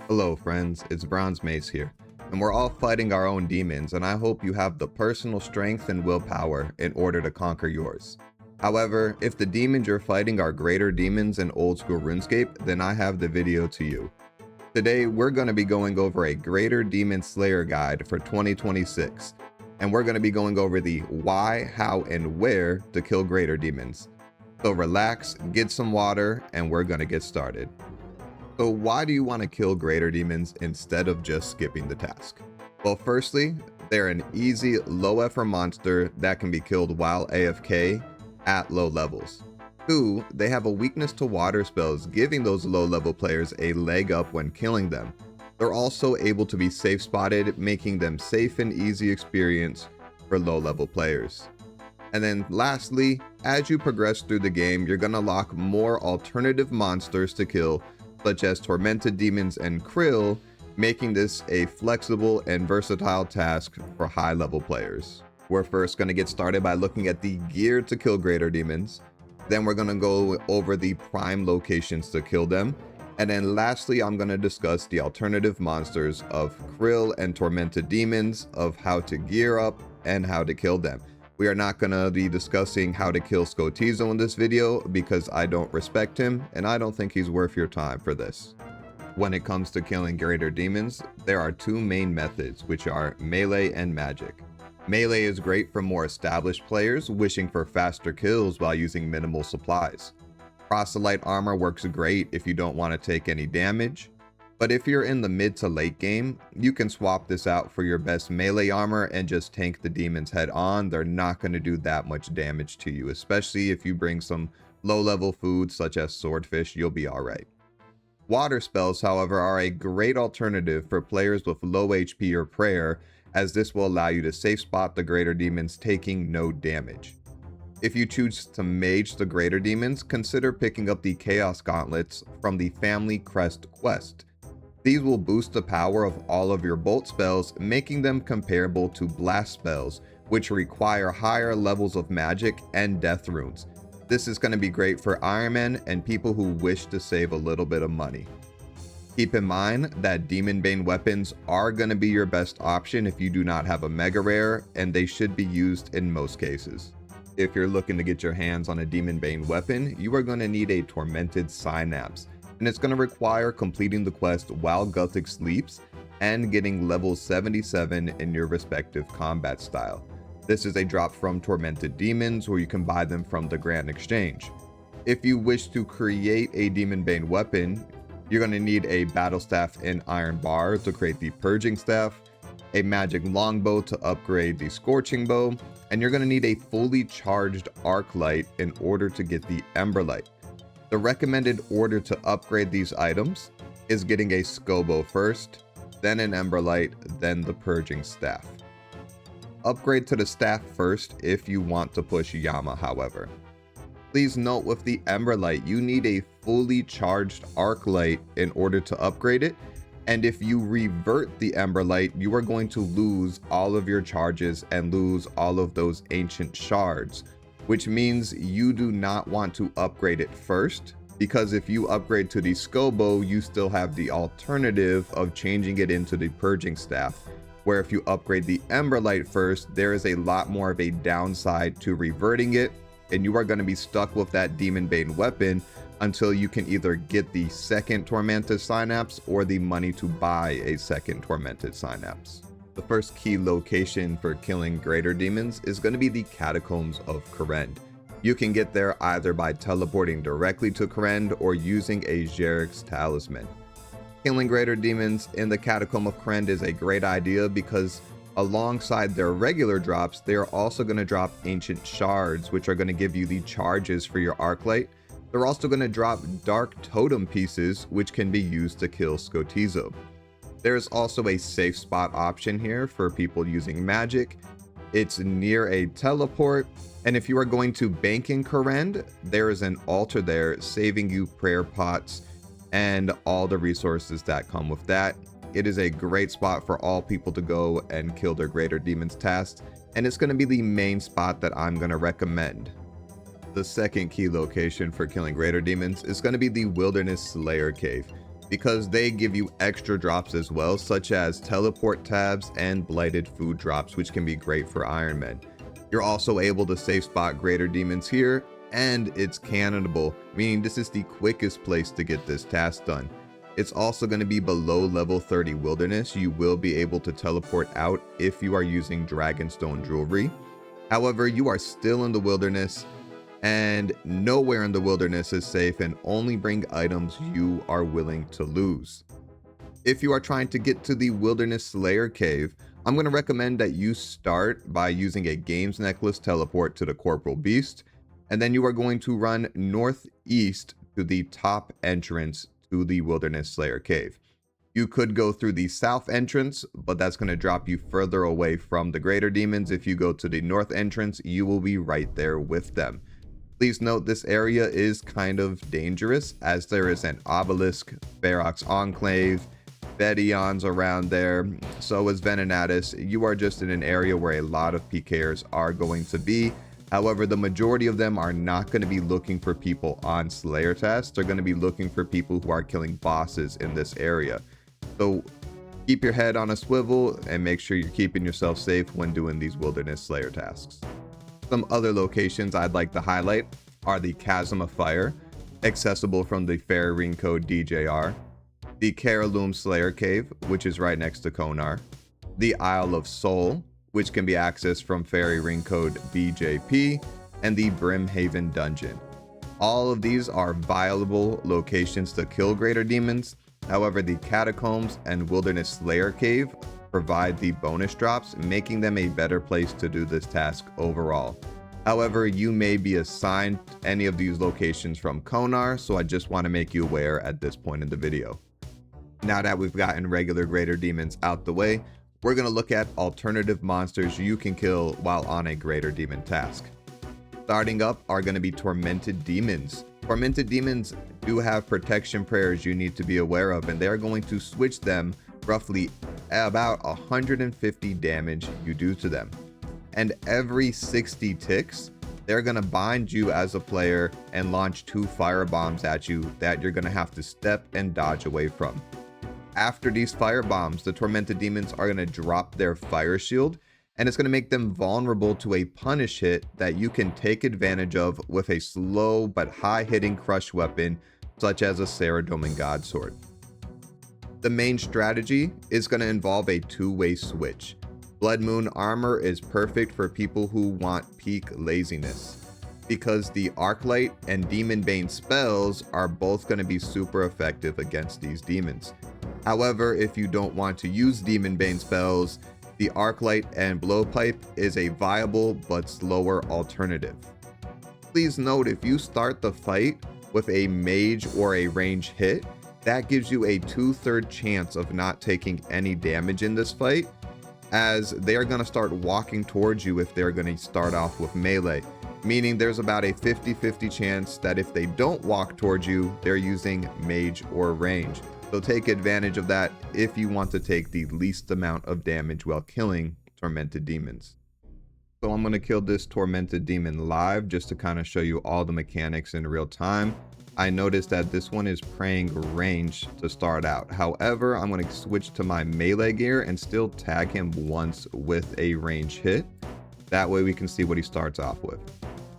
Hello friends, it's Bronze Mace here, and we're all fighting our own demons, and I hope you have the personal strength and willpower in order to conquer yours. However, if the demons you're fighting are greater demons in old school RuneScape, then I have the video to you. Today, we're going to be going over a Greater Demon Slayer guide for 2026, and we're going to be going over the why, how, and where to kill greater demons. So relax, get some water, and we're going to get started. So why do you want to kill greater demons instead of just skipping the task? Well, firstly, they're an easy, low effort monster that can be killed while AFK at low levels. 2, they have a weakness to water spells, giving those low level players a leg up when killing them. They're also able to be safe spotted, making them safe and easy experience for low level players. And then lastly, as you progress through the game, you're going to lock more alternative monsters to kill, such as Tormented Demons and Krill, making this a flexible and versatile task for high-level players. We're first going to get started by looking at the gear to kill greater demons. Then we're going to go over the prime locations to kill them. And then lastly, I'm going to discuss the alternative monsters of Krill and Tormented Demons, of how to gear up and how to kill them. We are not going to be discussing how to kill Tsutsaroth in this video because I don't respect him and I don't think he's worth your time for this. When it comes to killing greater demons, there are two main methods, which are melee and magic. Melee is great for more established players wishing for faster kills while using minimal supplies. Proselyte armor works great if you don't want to take any damage. But if you're in the mid to late game, you can swap this out for your best melee armor and just tank the demons head on. They're not going to do that much damage to you, especially if you bring some low level food such as swordfish, you'll be alright. Water spells, however, are a great alternative for players with low HP or prayer, as this will allow you to safe spot the greater demons taking no damage. If you choose to mage the greater demons, consider picking up the Chaos Gauntlets from the Family Crest quest. These will boost the power of all of your bolt spells, making them comparable to blast spells, which require higher levels of magic and death runes. This is going to be great for Iron Men and people who wish to save a little bit of money. Keep in mind that Demon Bane weapons are going to be your best option if you do not have a mega rare, and they should be used in most cases. If you're looking to get your hands on a Demon Bane weapon, you are going to need a Tormented Synapse, and it's going to require completing the quest while Guthic sleeps and getting level 77 in your respective combat style. This is a drop from Tormented Demons, where you can buy them from the Grand Exchange. If you wish to create a Demon Bane weapon, you're going to need a Battle Staff in Iron Bar to create the Purging Staff, a Magic Longbow to upgrade the Scorching Bow, and you're going to need a fully charged Arc Light in order to get the Ember Light. The recommended order to upgrade these items is getting a Scobo first, then an Ember Light, then the Purging Staff. Upgrade to the staff first if you want to push Yama, however. Please note, with the Ember Light, you need a fully charged Arc Light in order to upgrade it, and if you revert the Ember Light, you are going to lose all of your charges and lose all of those ancient shards, which means you do not want to upgrade it first, because if you upgrade to the Scobo, you still have the alternative of changing it into the Purging Staff, where if you upgrade the Ember Light first, there is a lot more of a downside to reverting it, and you are going to be stuck with that Demon Bane weapon until you can either get the second Tormented Synapse or the money to buy a second Tormented Synapse. The first key location for killing greater demons is going to be the Catacombs of Kourend. You can get there either by teleporting directly to Kourend or using a Xeric's Talisman. Killing greater demons in the Catacomb of Kourend is a great idea because alongside their regular drops, they are also going to drop ancient shards, which are going to give you the charges for your Arc Light. They're also going to drop dark totem pieces, which can be used to kill Tsutsaroth. There's also a safe spot option here for people using magic. It's near a teleport, and if you are going to bank in Kourend, there is an altar there saving you prayer pots and all the resources that come with that. It is a great spot for all people to go and kill their greater demons tasks, and it's going to be the main spot that I'm going to recommend. The second key location for killing greater demons is going to be the Wilderness Slayer Cave. because they give you extra drops as well, such as teleport tabs and blighted food drops, which can be great for Iron Men. You're also able to safe spot greater demons here, and it's cannonable, meaning this is the quickest place to get this task done. It's also going to be below level 30 wilderness. You will be able to teleport out if you are using Dragonstone jewelry. However, you are still in the wilderness, and nowhere in the wilderness is safe, and only bring items you are willing to lose. If you are trying to get to the Wilderness Slayer Cave, I'm going to recommend that you start by using a Games Necklace teleport to the Corporal Beast, and then you are going to run northeast to the top entrance to the Wilderness Slayer Cave. You could go through the south entrance, but that's going to drop you further away from the greater demons. If you go to the north entrance, you will be right there with them. Please note this area is kind of dangerous, as there is an obelisk, Ferox Enclave, Bedions around there. So is Venenatus. You are just in an area where a lot of PKers are going to be. However, the majority of them are not going to be looking for people on Slayer tasks. They're going to be looking for people who are killing bosses in this area. So keep your head on a swivel and make sure you're keeping yourself safe when doing these Wilderness Slayer tasks. Some other locations I'd like to highlight are the Chasm of Fire, accessible from the Fairy Ring Code DJR, the Caraloom Slayer Cave, which is right next to Konar, the Isle of Soul, which can be accessed from Fairy Ring Code BJP, and the Brimhaven Dungeon. All of these are viable locations to kill greater demons. However, the Catacombs and Wilderness Slayer Cave provide the bonus drops, making them a better place to do this task overall. However, you may be assigned any of these locations from Konar, so I just want to make you aware at this point in the video. Now that we've gotten regular greater demons out the way, we're going to look at alternative monsters you can kill while on a greater demon task. Starting up are going to be Tormented Demons. Tormented Demons do have protection prayers you need to be aware of, and they're going to switch them roughly about 150 damage you do to them. And every 60 ticks, they're going to bind you as a player and launch 2 fire bombs at you that you're going to have to step and dodge away from. After these fire bombs, the Tormented Demons are going to drop their fire shield, and it's going to make them vulnerable to a punish hit that you can take advantage of with a slow but high-hitting crush weapon such as a Saradomin Godsword. The main strategy is going to involve a 2-way switch. Blood Moon armor is perfect for people who want peak laziness, because the Arclight and Demon Bane spells are both going to be super effective against these demons. However, if you don't want to use Demon Bane spells, the Arclight and Blowpipe is a viable but slower alternative. Please note, if you start the fight with a mage or a range hit, that gives you a 2/3 chance of not taking any damage in this fight, as they are going to start walking towards you if they're going to start off with melee, meaning there's about a 50-50 chance that if they don't walk towards you, they're using mage or range. So take advantage of that if you want to take the least amount of damage while killing Tormented Demons. So I'm going to kill this Tormented Demon live just to kind of show you all the mechanics in real time. I noticed that this one is praying range to start out. However, I'm going to switch to my melee gear and still tag him once with a range hit. That way we can see what he starts off with.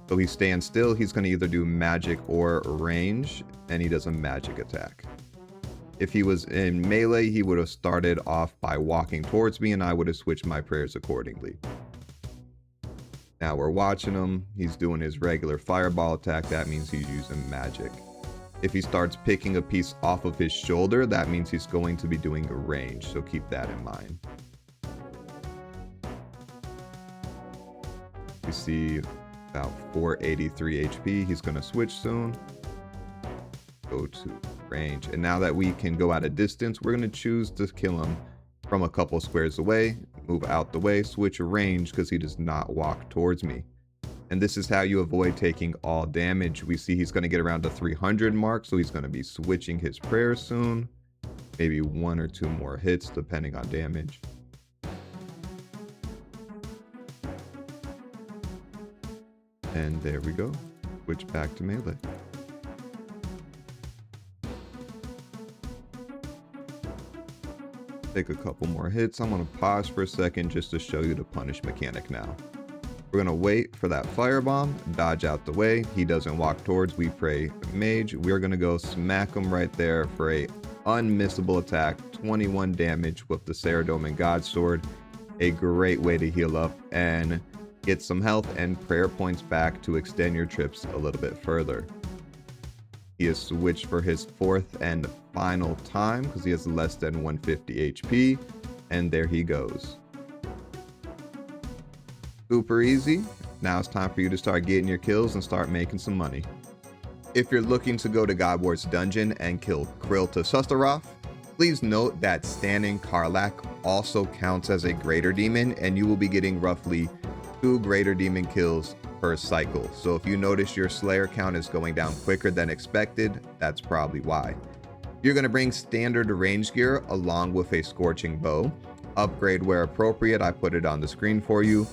So he stands still, he's going to either do magic or range, and he does a magic attack. If he was in melee, he would have started off by walking towards me, and I would have switched my prayers accordingly. Now we're watching him. He's doing his regular fireball attack. That means he's using magic. If he starts picking a piece off of his shoulder, that means he's going to be doing a range. So keep that in mind. We see about 483 HP. He's going to switch soon. Go to range. And now that we can go at a distance, we're going to choose to kill him from a couple squares away. Move out the way, switch range because he does not walk towards me. And this is how you avoid taking all damage. We see he's going to get around the 300 mark, so he's going to be switching his prayers soon. Maybe 1 or 2 more hits depending on damage. And there we go. Switch back to melee. Take a couple more hits. I'm going to pause for a second just to show you the punish mechanic now. We're going to wait for that firebomb, dodge out the way. He doesn't walk towards, we pray mage. We're going to go smack him right there for a unmissable attack, 21 damage with the Saradomin God Sword. A great way to heal up and get some health and prayer points back to extend your trips a little bit further. He has switched for his fourth and final time because he has less than 150 HP, and there he goes. Super easy. Now it's time for you to start getting your kills and start making some money. If you're looking to go to God Wars Dungeon and kill Krill to Tsutsaroth, please note that standing Karlach also counts as a greater demon, and you will be getting roughly 2 greater demon kills per cycle. So if you notice your Slayer count is going down quicker than expected, that's probably why. You're going to bring standard range gear along with a scorching bow. Upgrade where appropriate, I put it on the screen for you.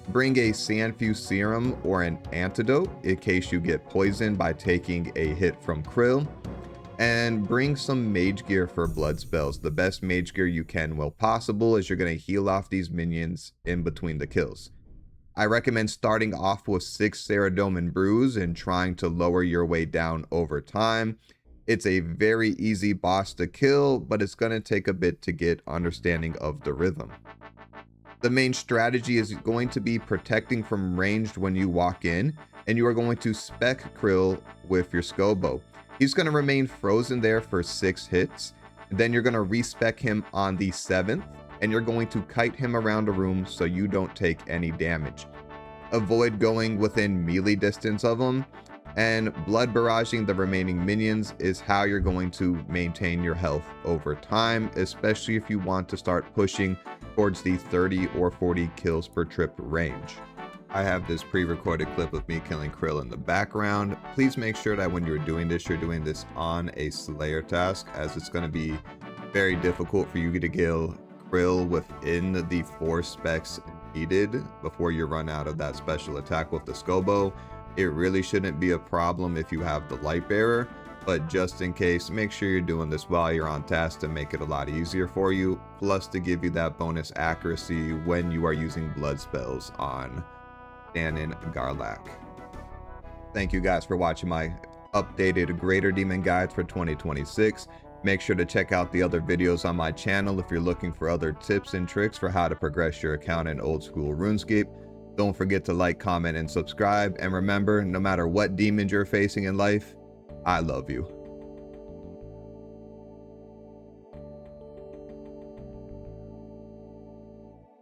Bring a Sandfuse serum or an antidote in case you get poisoned by taking a hit from Krill. And bring some mage gear for blood spells. The best mage gear you can while possible, as you're going to heal off these minions in between the kills. I recommend starting off with 6 Saradomin brews and trying to lower your way down over time. It's a very easy boss to kill, but it's going to take a bit to get understanding of the rhythm. The main strategy is going to be protecting from ranged when you walk in, and you are going to spec Krill with your Scobo. He's going to remain frozen there for 6 hits. Then you're going to respec him on the 7th, and you're going to kite him around a room so you don't take any damage. Avoid going within melee distance of him, and blood barraging the remaining minions is how you're going to maintain your health over time, especially if you want to start pushing towards the 30 or 40 kills per trip range. I have this pre-recorded clip of me killing Krill in the background. Please make sure that when you're doing this on a Slayer task, as it's going to be very difficult for you to kill Krill within the 4 specs needed before you run out of that special attack with the Scobo. It really shouldn't be a problem if you have the light bearer, but just in case, make sure you're doing this while you're on task to make it a lot easier for you, plus to give you that bonus accuracy when you are using blood spells on Danon Karlach. Thank you guys for watching my updated Greater Demon guides for 2026. Make sure to check out the other videos on my channel if you're looking for other tips and tricks for how to progress your account in old school RuneScape. Don't forget to like, comment, and subscribe. And remember, no matter what demons you're facing in life, I love you.